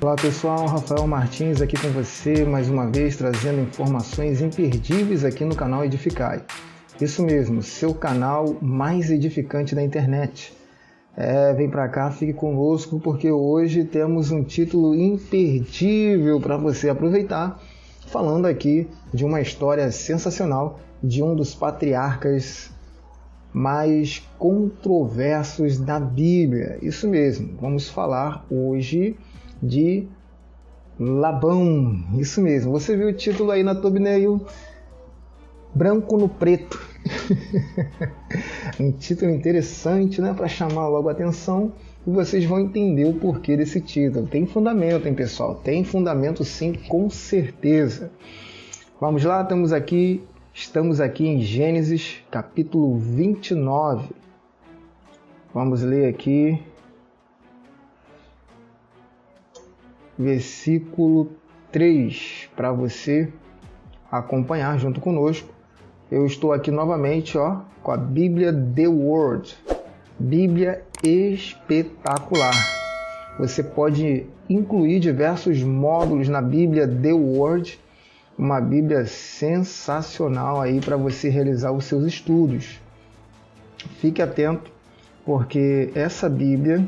Olá pessoal, Rafael Martins aqui com você, mais uma vez trazendo informações imperdíveis aqui no canal Edificai. Isso mesmo, seu canal mais edificante da internet. Vem pra cá, fique conosco, porque hoje temos um título imperdível para você aproveitar, falando aqui de uma história sensacional de um dos patriarcas mais controversos da Bíblia. Isso mesmo, vamos falar hoje de Labão. Isso mesmo, você viu o título aí na thumbnail, branco no preto. Um título interessante, né, para chamar logo a atenção, e vocês vão entender o porquê desse título. Tem fundamento, hein, pessoal? Tem fundamento sim, com certeza. Vamos lá, estamos aqui em Gênesis, capítulo 29. Vamos ler aqui versículo 3 para você acompanhar junto conosco. Eu estou aqui novamente, com a Bíblia The Word, Bíblia espetacular. Você pode incluir diversos módulos na Bíblia The Word, uma Bíblia sensacional aí para você realizar os seus estudos. Fique atento, porque essa Bíblia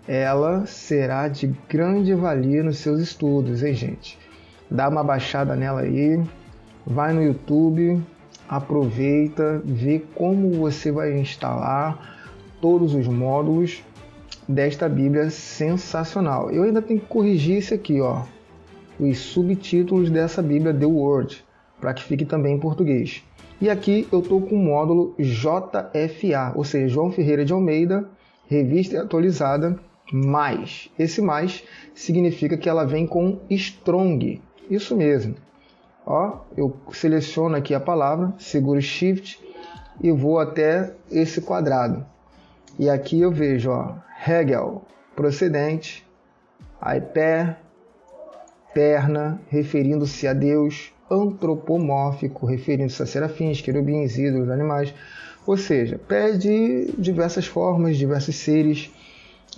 ela será de grande valia nos seus estudos, hein, gente? Dá uma baixada nela aí, vai no YouTube, aproveita, vê como você vai instalar todos os módulos desta Bíblia sensacional. Eu ainda tenho que corrigir isso aqui, os subtítulos dessa Bíblia The Word, para que fique também em português. E aqui eu estou com o módulo JFA, ou seja, João Ferreira de Almeida, Revista Atualizada, mais. Esse mais significa que ela vem com Strong. Isso mesmo. Eu seleciono aqui a palavra, seguro Shift e vou até esse quadrado. E aqui eu vejo, Hegel, procedente, aí pé, perna, referindo-se a Deus, antropomórfico, referindo-se a serafins, querubins, ídolos, animais. Ou seja, pé de diversas formas, diversos seres,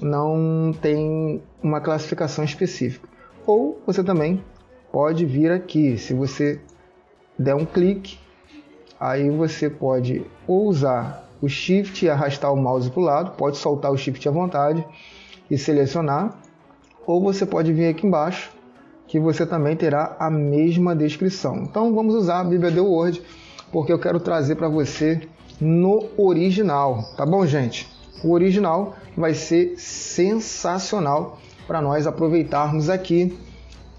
não tem uma classificação específica. Ou você também pode vir aqui, se você der um clique, aí você pode ou usar o Shift e arrastar o mouse para o lado, pode soltar o Shift à vontade e selecionar, ou você pode vir aqui embaixo, que você também terá a mesma descrição. Então vamos usar a Bíblia The Word, porque eu quero trazer para você no original, tá bom, gente? O original vai ser sensacional para nós aproveitarmos aqui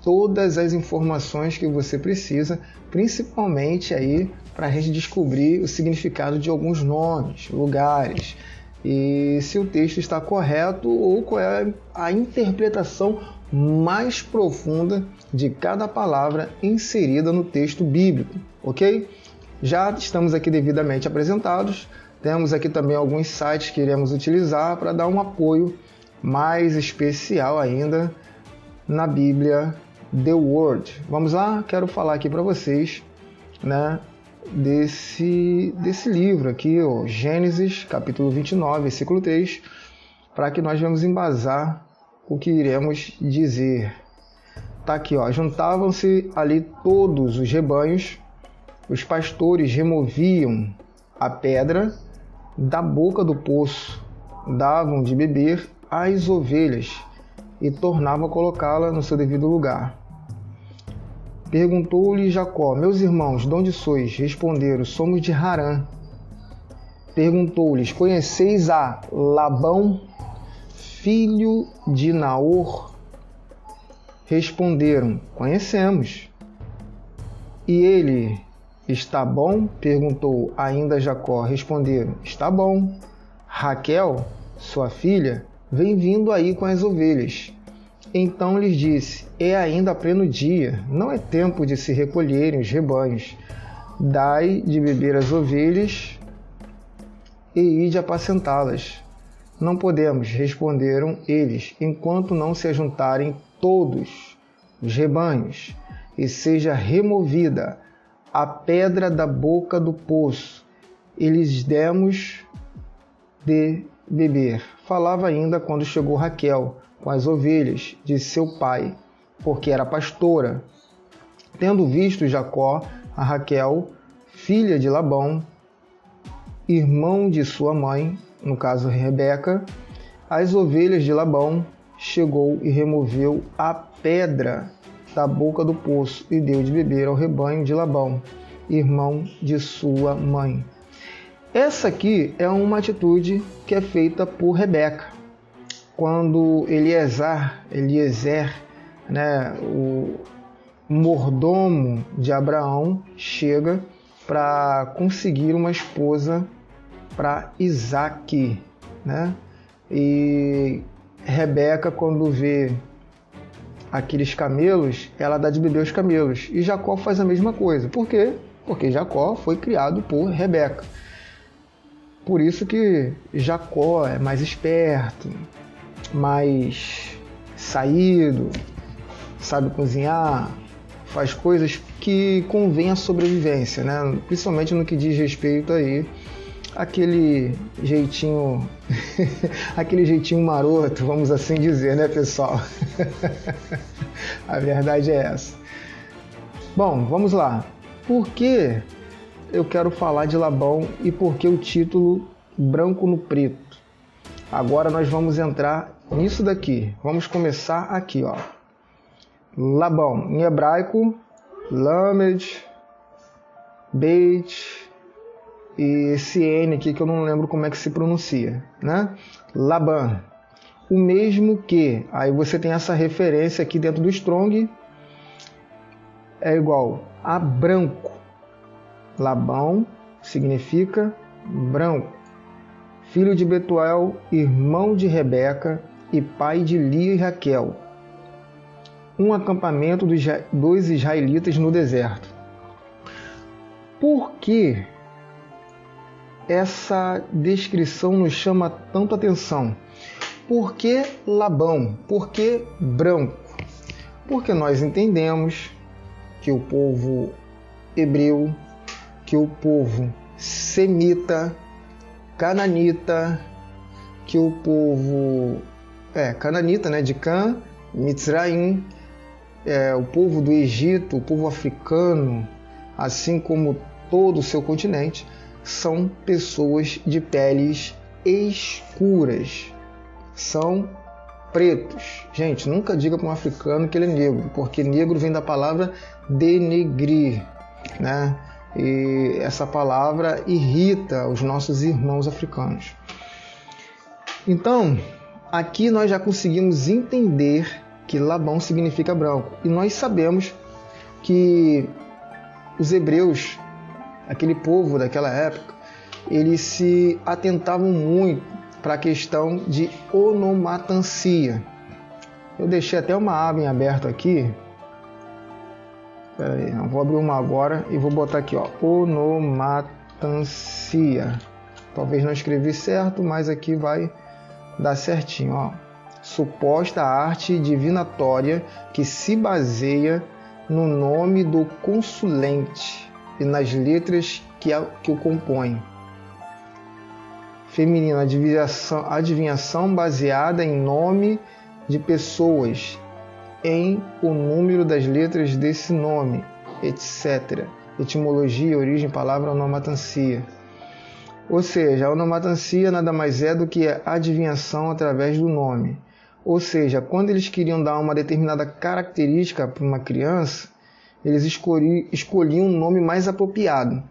todas as informações que você precisa, principalmente aí para a gente descobrir o significado de alguns nomes, lugares, e se o texto está correto ou qual é a interpretação mais profunda de cada palavra inserida no texto bíblico, ok? Já estamos aqui devidamente apresentados, temos aqui também alguns sites que iremos utilizar para dar um apoio mais especial ainda na Bíblia The Word. Vamos lá, quero falar aqui para vocês, desse livro aqui, Gênesis, capítulo 29, versículo 3, para que nós vamos embasar o que iremos dizer. Tá aqui, juntavam-se ali todos os rebanhos, os pastores removiam a pedra da boca do poço, davam de beber às ovelhas e tornavam a colocá-la no seu devido lugar. Perguntou-lhe Jacó: meus irmãos, de onde sois? Responderam: somos de Harã. Perguntou-lhes: conheceis a Labão, filho de Naor? Responderam: conhecemos. E ele está bom? Perguntou ainda Jacó. Responderam: está bom. Raquel, sua filha, vem vindo aí com as ovelhas. Então lhes disse: é ainda pleno dia, não é tempo de se recolherem os rebanhos. Dai de beber às ovelhas e ide apacentá-las. Não podemos, responderam eles, enquanto não se ajuntarem todos os rebanhos e seja removida a pedra da boca do poço, e lhes demos de beber. Falava ainda quando chegou Raquel, com as ovelhas de seu pai, porque era pastora. Tendo visto Jacó a Raquel, filha de Labão, irmão de sua mãe, no caso Rebeca, as ovelhas de Labão, chegou e removeu a pedra da boca do poço e deu de beber ao rebanho de Labão, irmão de sua mãe. Essa aqui é uma atitude que é feita por Rebeca. Quando Eliezer, né, o mordomo de Abraão, chega para conseguir uma esposa para Isaque, né? E Rebeca, quando vê aqueles camelos, ela dá de beber aos camelos. E Jacó faz a mesma coisa. Por quê? Porque Jacó foi criado por Rebeca. Por isso que Jacó é mais esperto, mais saído, sabe cozinhar, faz coisas que convém à sobrevivência, né? Principalmente no que diz respeito aí aquele jeitinho aquele jeitinho maroto, vamos assim dizer, né, pessoal? A verdade é essa. Bom, vamos lá. Por que eu quero falar de Labão e por que o título branco no preto? Agora nós vamos entrar nisso daqui. Vamos começar aqui, ó. Labão, em hebraico, Lamed, Beit, e esse N aqui que eu não lembro como é que se pronuncia, né? Laban, o mesmo que, aí você tem essa referência aqui dentro do Strong, é igual a branco. Labão significa branco, filho de Betuel, irmão de Rebeca e pai de Lia e Raquel. Um acampamento dos israelitas no deserto. Por que essa descrição nos chama tanto atenção? Por que Labão? Por que branco? Porque nós entendemos que o povo hebreu, que o povo semita, cananita, que o povo cananita, né, de Cã, Mitzraim, o povo do Egito, o povo africano, assim como todo o seu continente, são pessoas de peles escuras, são pretos. Gente, nunca diga para um africano que ele é negro, porque negro vem da palavra denegrir, né? E essa palavra irrita os nossos irmãos africanos. Então, aqui nós já conseguimos entender que Labão significa branco. E nós sabemos que os hebreus, aquele povo daquela época, eles se atentavam muito para a questão de onomatoncia. Eu deixei até uma aba em aberto aqui. Espera aí, eu vou abrir uma agora e vou botar aqui, ó, onomatoncia. Talvez não escrevi certo, mas aqui vai dar certinho, ó. Suposta arte divinatória que se baseia no nome do consulente e nas letras que o compõem. Feminino, adivinhação baseada em nome de pessoas, em o número das letras desse nome, etc. Etimologia, origem, palavra, onomatoncia. Ou seja, a onomatoncia nada mais é do que a adivinhação através do nome. Ou seja, quando eles queriam dar uma determinada característica para uma criança, eles escolhiam um nome mais apropriado.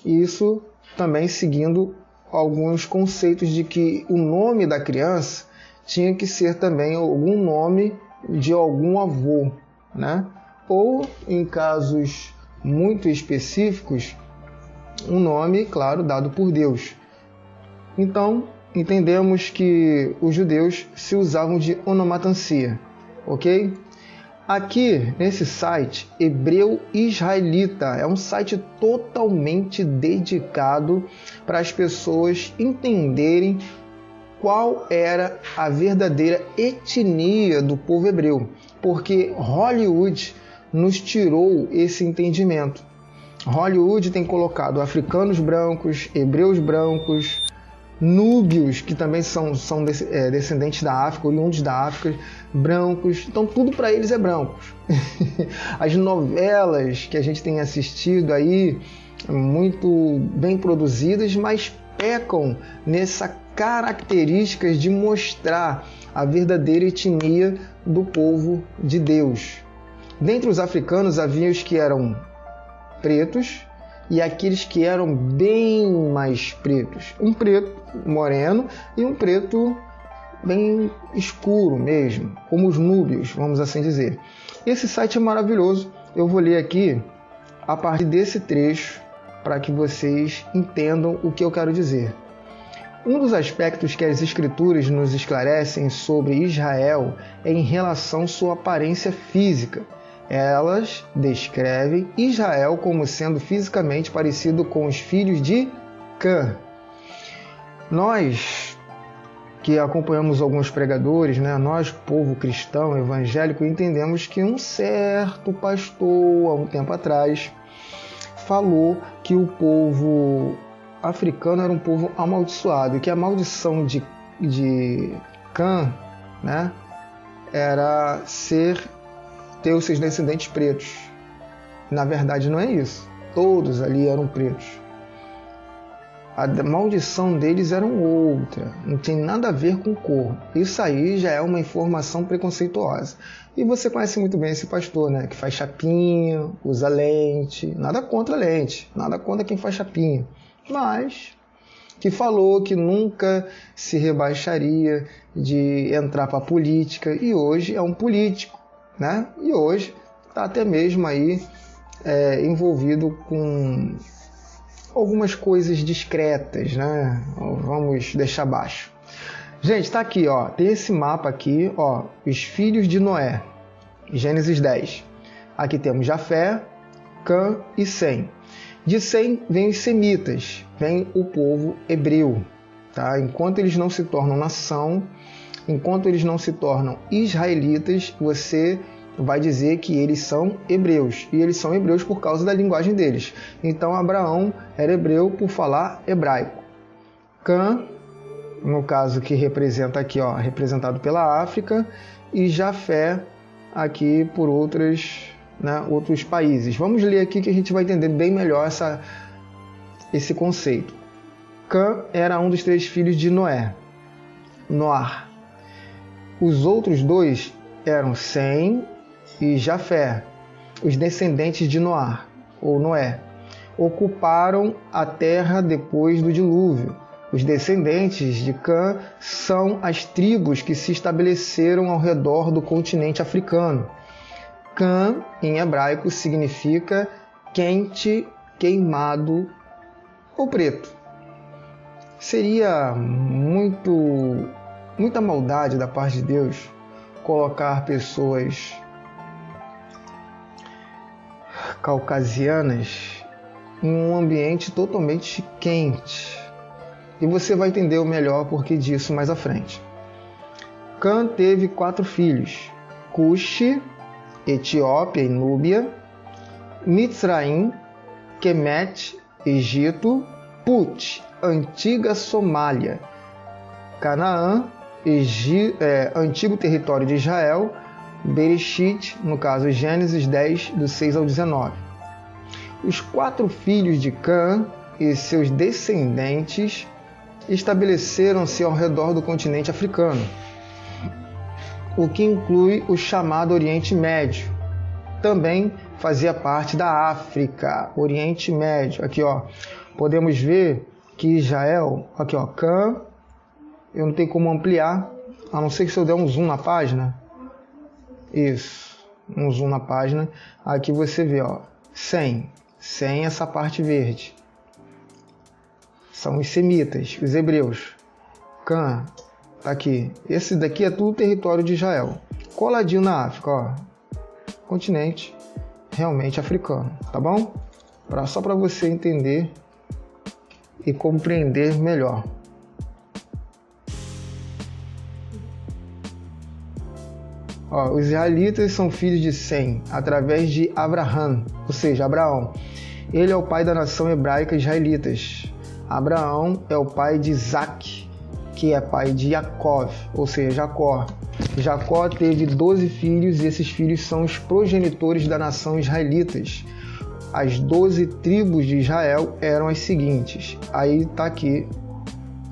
Isso também seguindo alguns conceitos de que o nome da criança tinha que ser também algum nome de algum avô, né? Ou, em casos muito específicos, um nome, claro, dado por Deus. Então, entendemos que os judeus se usavam de onomatoncia, ok? Aqui, nesse site, Hebreu Israelita, é um site totalmente dedicado para as pessoas entenderem qual era a verdadeira etnia do povo hebreu, porque Hollywood nos tirou esse entendimento. Hollywood tem colocado africanos brancos, hebreus brancos, núbios, que também são descendentes da África, oriundos da África, brancos, então tudo para eles é brancos. As novelas que a gente tem assistido aí, muito bem produzidas, mas pecam nessa características de mostrar a verdadeira etnia do povo de Deus. Dentre os africanos havia os que eram pretos e aqueles que eram bem mais pretos. Um preto moreno e um preto bem escuro mesmo, como os núbios, vamos assim dizer. Esse site é maravilhoso. Eu vou ler aqui a partir desse trecho para que vocês entendam o que eu quero dizer. Um dos aspectos que as Escrituras nos esclarecem sobre Israel é em relação à sua aparência física. Elas descrevem Israel como sendo fisicamente parecido com os filhos de Cã. Nós que acompanhamos alguns pregadores, nós, povo cristão, evangélico, entendemos que um certo pastor, há um tempo atrás, falou que o povo africano era um povo amaldiçoado e que a maldição de Cã, era ter os seus descendentes pretos. Na verdade não é isso. Todos ali eram pretos. A maldição deles era outra, não tem nada a ver com cor. Isso aí já é uma informação preconceituosa. E você conhece muito bem esse pastor, que faz chapinha, usa lente, nada contra lente, nada contra quem faz chapinha, mas que falou que nunca se rebaixaria de entrar para a política e hoje é um político, E hoje está até mesmo aí envolvido com algumas coisas discretas, Vamos deixar baixo. Gente, está aqui, tem esse mapa aqui, os filhos de Noé, Gênesis 10. Aqui temos Jafé, Cã e Sem. De Sem vem os semitas, vem o povo hebreu, Enquanto eles não se tornam nação, enquanto eles não se tornam israelitas, você vai dizer que eles são hebreus. E eles são hebreus por causa da linguagem deles. Então Abraão era hebreu por falar hebraico. Cã, no caso que representa aqui, representado pela África, e Jafé aqui por outros países. Vamos ler aqui que a gente vai entender bem melhor esse conceito. Cã era um dos 3 filhos de Noé, Noar. Os outros 2 eram Sem e Jafé, os descendentes de Noar, ou Noé. Ocuparam a terra depois do dilúvio. Os descendentes de Cã são as tribos que se estabeleceram ao redor do continente africano. Cã, em hebraico, significa quente, queimado ou preto. Seria muita maldade da parte de Deus colocar pessoas caucasianas em um ambiente totalmente quente. E você vai entender o melhor porquê disso mais à frente. Cã teve 4 filhos: Cuxi, Etiópia e Núbia, Mitzraim, Kemet, Egito, Put, antiga Somália, Canaã, antigo território de Israel, Bereshit, no caso Gênesis 10, do 6 ao 19. Os 4 filhos de Cã e seus descendentes estabeleceram-se ao redor do continente africano, o que inclui o chamado Oriente Médio. Também fazia parte da África, Oriente Médio. Aqui, podemos ver que Israel, aqui, Cã, eu não tenho como ampliar, a não ser que se eu der um zoom na página. Isso, um zoom na página. Aqui você vê, Sem essa parte verde. São os semitas, os hebreus. Cã, tá aqui. Esse daqui é tudo território de Israel. Coladinho na África, continente realmente africano, tá bom? Só para você entender e compreender melhor. Os israelitas são filhos de Sem, através de Abraham, ou seja, Abraão. Ele é o pai da nação hebraica israelitas. Abraão é o pai de Isaac, que é pai de Jacó, ou seja, Jacó. Jacó teve 12 filhos e esses filhos são os progenitores da nação israelitas. As 12 tribos de Israel eram as seguintes. Aí está aqui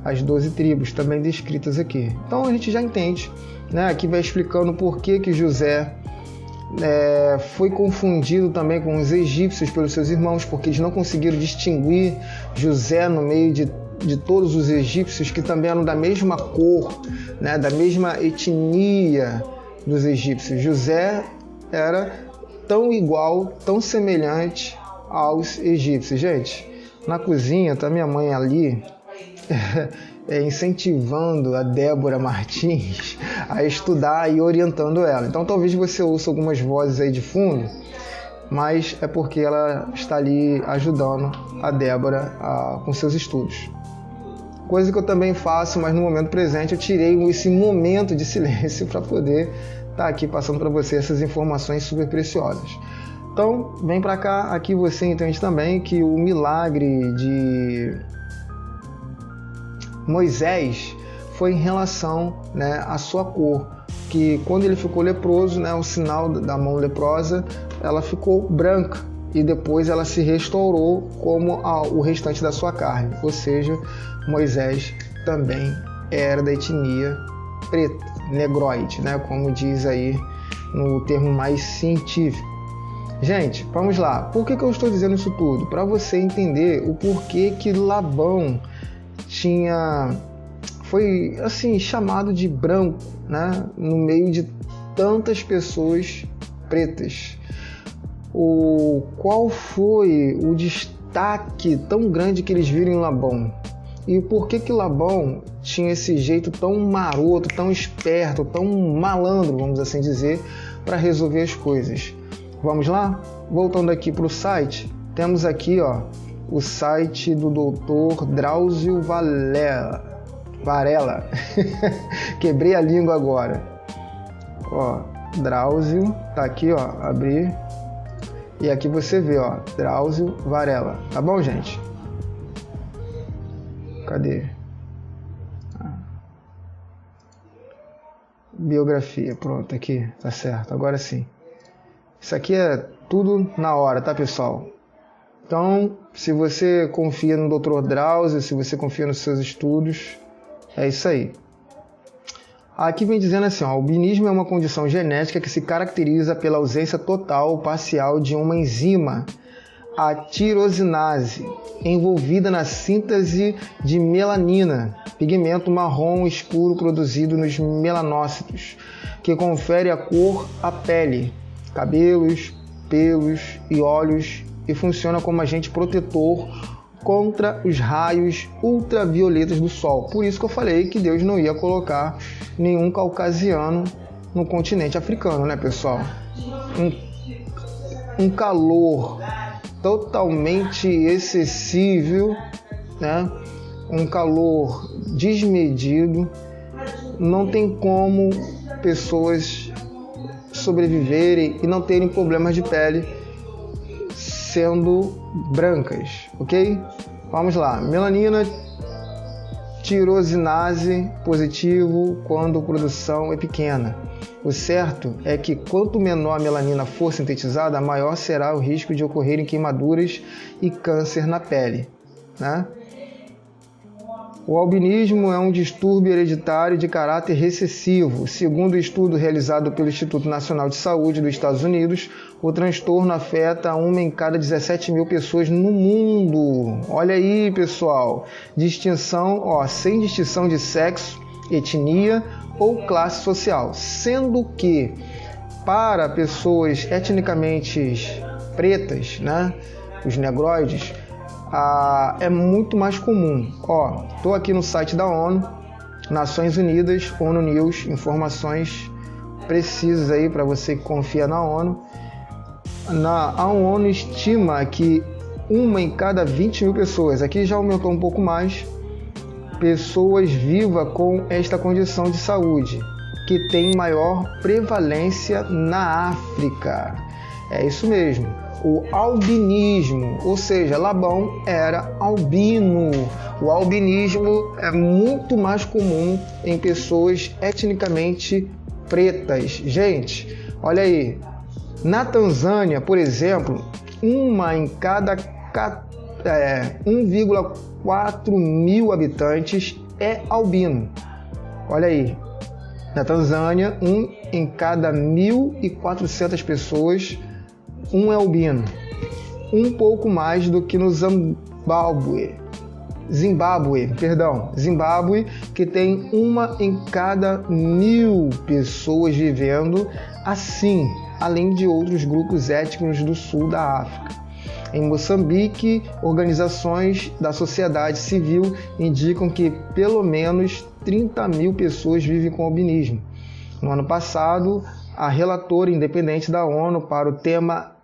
as 12 tribos também descritas aqui. Então a gente já entende, né? Aqui vai explicando por que José foi confundido também com os egípcios pelos seus irmãos, porque eles não conseguiram distinguir José no meio de todos os egípcios que também eram da mesma cor, né? Da mesma etnia dos egípcios. José era tão igual, tão semelhante aos egípcios. Gente, na cozinha tá minha mãe ali incentivando a Débora Martins a estudar e orientando ela. Então talvez você ouça algumas vozes aí de fundo, mas é porque ela está ali ajudando a Débora com seus estudos. Coisa que eu também faço, mas no momento presente eu tirei esse momento de silêncio para poder estar aqui passando para você essas informações super preciosas. Então, vem para cá, aqui você entende também que o milagre de Moisés foi em relação, né, à sua cor, que quando ele ficou leproso, né, o sinal da mão leprosa, ela ficou branca e depois ela se restaurou como o restante da sua carne, ou seja, Moisés também era da etnia preta, negroide, né, como diz aí no termo mais científico. Gente, vamos lá. Por que eu estou dizendo isso tudo? Para você entender o porquê que Labão foi assim chamado de branco, né, no meio de tantas pessoas pretas. Qual foi o destaque tão grande que eles viram em Labão? E por que Labão tinha esse jeito tão maroto, tão esperto, tão malandro, vamos assim dizer, para resolver as coisas? Vamos lá? Voltando aqui para o site, temos aqui o site do Dr. Drauzio Varela. Quebrei a língua agora. Drauzio, tá aqui, abrir. E aqui você vê, Drauzio Varela. Tá bom, gente? Cadê? Biografia, pronto, aqui, tá certo, agora sim. Isso aqui é tudo na hora, tá, pessoal? Então, se você confia no Dr. Drauzio, se você confia nos seus estudos, é isso aí. Aqui vem dizendo assim, o albinismo é uma condição genética que se caracteriza pela ausência total ou parcial de uma enzima, a tirosinase, envolvida na síntese de melanina, pigmento marrom escuro produzido nos melanócitos, que confere a cor à pele, cabelos, pelos e olhos e funciona como agente protetor contra os raios ultravioletas do Sol. Por isso que eu falei que Deus não ia colocar nenhum caucasiano no continente africano, né, pessoal? Um calor totalmente excessivo, né? Um calor desmedido. Não tem como pessoas sobreviverem e não terem problemas de pele sendo brancas, ok? Vamos lá. Melanina, tirosinase positivo quando a produção é pequena. O certo é que quanto menor a melanina for sintetizada, maior será o risco de ocorrerem queimaduras e câncer na pele, né? O albinismo é um distúrbio hereditário de caráter recessivo. Segundo o estudo realizado pelo Instituto Nacional de Saúde dos Estados Unidos, o transtorno afeta 1 em cada 17 mil pessoas no mundo. Olha aí, pessoal. Sem distinção de sexo, etnia ou classe social. Sendo que, para pessoas etnicamente pretas, né, os negroides, é muito mais comum. Estou aqui no site da ONU, Nações Unidas, ONU News, informações precisas aí para você que confia na ONU. A ONU estima que 1 em cada 20 mil pessoas, aqui já aumentou um pouco mais, pessoas vivas com esta condição de saúde, que tem maior prevalência na África. É isso mesmo. o albinismo, ou seja, Labão era albino. O albinismo é muito mais comum em pessoas etnicamente pretas. Gente, olha aí, na Tanzânia, por exemplo, uma em cada 1,4 mil habitantes é albino. Olha aí, na Tanzânia, um em cada 1.400 pessoas, um é albino. Um pouco mais do que no Zimbábue, que tem uma em cada 1.000 pessoas vivendo assim, além de outros grupos étnicos do sul da África. Em Moçambique, organizações da sociedade civil indicam que pelo menos 30 mil pessoas vivem com albinismo. No ano passado, a relatora independente da ONU para o tema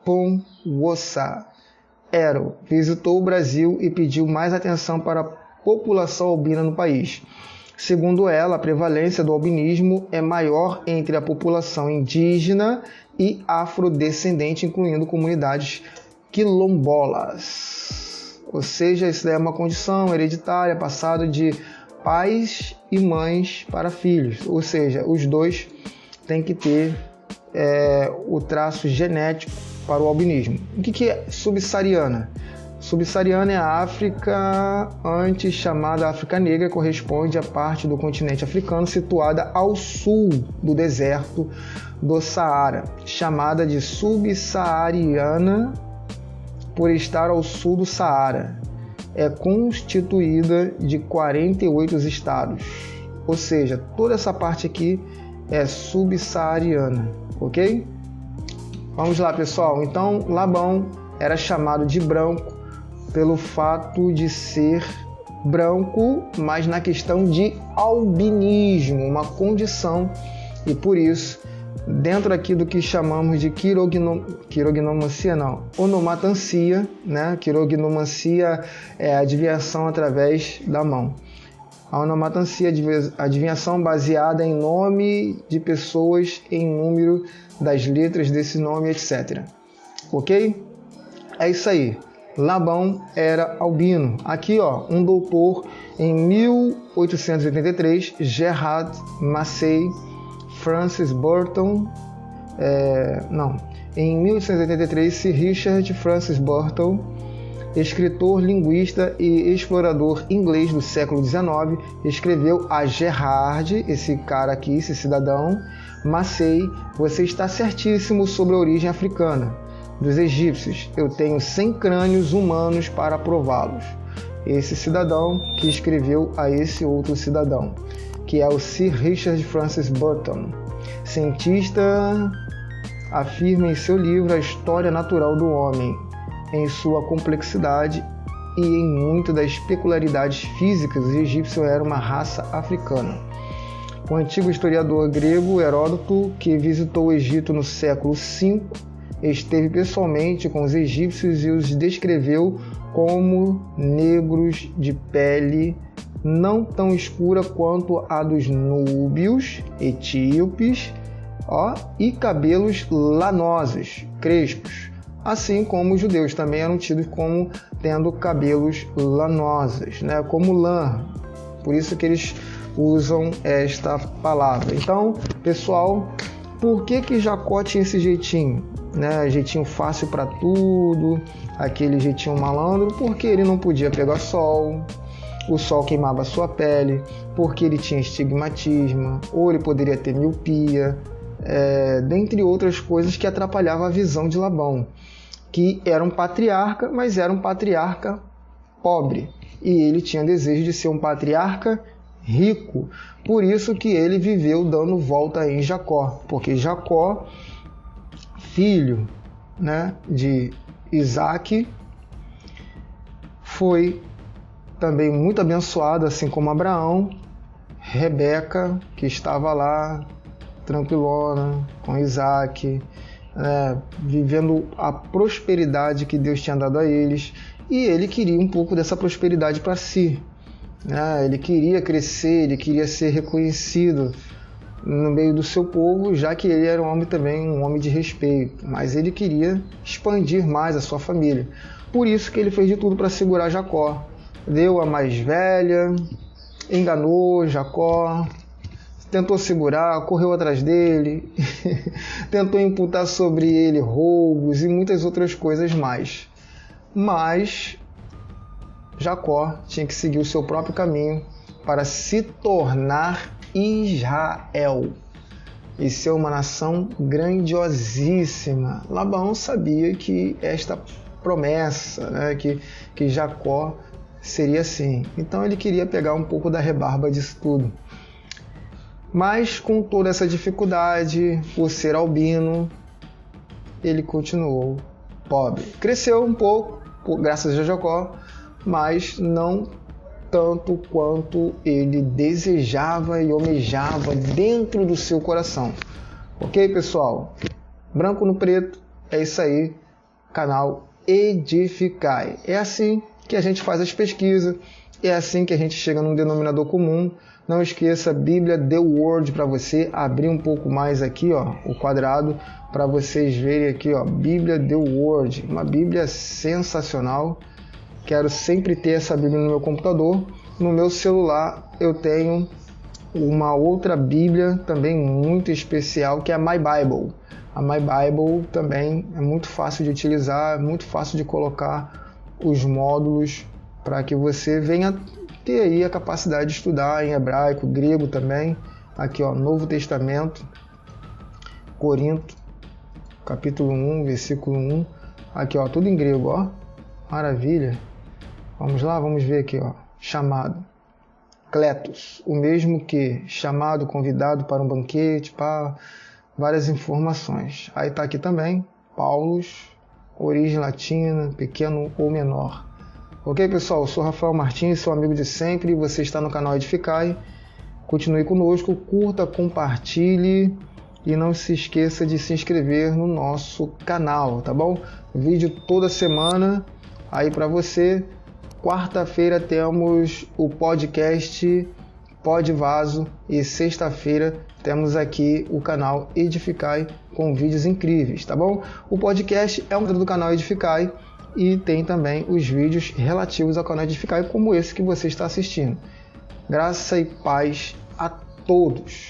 Ikponwosa Ero visitou o Brasil e pediu mais atenção para a população albina no país. Segundo ela, a prevalência do albinismo é maior entre a população indígena e afrodescendente, incluindo comunidades quilombolas. Ou seja, isso é uma condição hereditária passada de pais e mães para filhos. Ou seja, os dois têm que ter o traço genético para o albinismo. O que é subsaariana? Subsaariana é a África, antes chamada África Negra, corresponde à parte do continente africano situada ao sul do deserto do Saara, chamada de subsaariana por estar ao sul do Saara. É constituída de 48 estados, ou seja, toda essa parte aqui é subsaariana, ok? Vamos lá, pessoal. Então, Labão era chamado de branco pelo fato de ser branco, mas na questão de albinismo, uma condição, e por isso, dentro aqui do que chamamos de onomatancia, né? Quirognomancia é adivinhação através da mão. A onomatancia é adivinhação baseada em nome de pessoas, em número das letras desse nome, etc. Ok? É isso aí. Labão era albino. Aqui, ó, um doutor em 1883, Gerard Massey, Francis Burton, em 1883, Sir Richard Francis Burton, escritor, linguista e explorador inglês do século XIX, escreveu a Gerard, esse cara aqui, esse cidadão, Massey, você está certíssimo sobre a origem africana dos egípcios. Eu tenho 100 crânios humanos para prová-los. Esse cidadão que escreveu a esse outro cidadão, que é o Sir Richard Francis Burton. Cientista afirma em seu livro A História Natural do Homem, em sua complexidade e em muitas das peculiaridades físicas, os egípcios eram uma raça africana. O antigo historiador grego Heródoto, que visitou o Egito no século V, esteve pessoalmente com os egípcios e os descreveu como negros de pele não tão escura quanto a dos núbios, etíopes, e cabelos lanosos, crespos, assim como os judeus também eram tidos como tendo cabelos lanosos, né, como lã, por isso que eles usam esta palavra. Então, pessoal, por que Jacó tinha esse jeitinho? Né, jeitinho fácil para tudo, aquele jeitinho malandro, porque ele não podia pegar sol, o sol queimava a sua pele, porque ele tinha estigmatismo, ou ele poderia ter miopia, dentre outras coisas que atrapalhavam a visão de Labão, que era um patriarca, mas era um patriarca pobre, e ele tinha desejo de ser um patriarca rico, por isso que ele viveu dando volta em Jacó, porque Jacó, filho, né, de Isaac, foi também muito abençoado, assim como Abraão, Rebeca, que estava lá tranquilona com Isaac, vivendo a prosperidade que Deus tinha dado a eles, e ele queria um pouco dessa prosperidade para si. Ele queria crescer, ele queria ser reconhecido, no meio do seu povo, já que ele era um homem também, um homem de respeito, mas ele queria expandir mais a sua família. Por isso que ele fez de tudo para segurar Jacó. Deu a mais velha, enganou Jacó, tentou segurar, correu atrás dele, tentou imputar sobre ele roubos e muitas outras coisas mais. Mas Jacó tinha que seguir o seu próprio caminho para se tornar Israel e ser uma nação grandiosíssima. Labão sabia que esta promessa, né, que Jacó seria assim. Então ele queria pegar um pouco da rebarba disso tudo. Mas com toda essa dificuldade, por ser albino, ele continuou pobre. Cresceu um pouco, graças a Jacó, mas não tanto quanto ele desejava e almejava dentro do seu coração. Ok, pessoal? Branco no preto, é isso aí. Canal Edificai. É assim que a gente faz as pesquisas, é assim que a gente chega num denominador comum. Não esqueça, Bíblia The Word, para você abrir um pouco mais aqui, ó, o quadrado, para vocês verem aqui, ó, Bíblia The Word, uma Bíblia sensacional. Quero sempre ter essa Bíblia no meu computador. No meu celular eu tenho uma outra Bíblia também muito especial, que é a My Bible. A My Bible também é muito fácil de utilizar, muito fácil de colocar os módulos para que você venha ter aí a capacidade de estudar em hebraico, grego também. Aqui, ó, Novo Testamento, Corinto, capítulo 1, versículo 1. Aqui, ó, tudo em grego, ó. Maravilha. Vamos lá, vamos ver aqui, ó. Chamado. Kletos, o mesmo que chamado, convidado para um banquete, para várias informações. Aí tá aqui também, Paulus, origem latina, pequeno ou menor. Ok, pessoal? Eu sou Rafael Martins, seu amigo de sempre, e você está no canal Edificai. Continue conosco, curta, compartilhe e não se esqueça de se inscrever no nosso canal, tá bom? Vídeo toda semana aí para você. Quarta-feira temos o podcast Pod Vaso e sexta-feira temos aqui o canal Edificai com vídeos incríveis, tá bom? O podcast é um do canal Edificai e tem também os vídeos relativos ao canal Edificai, como esse que você está assistindo. Graça e paz a todos!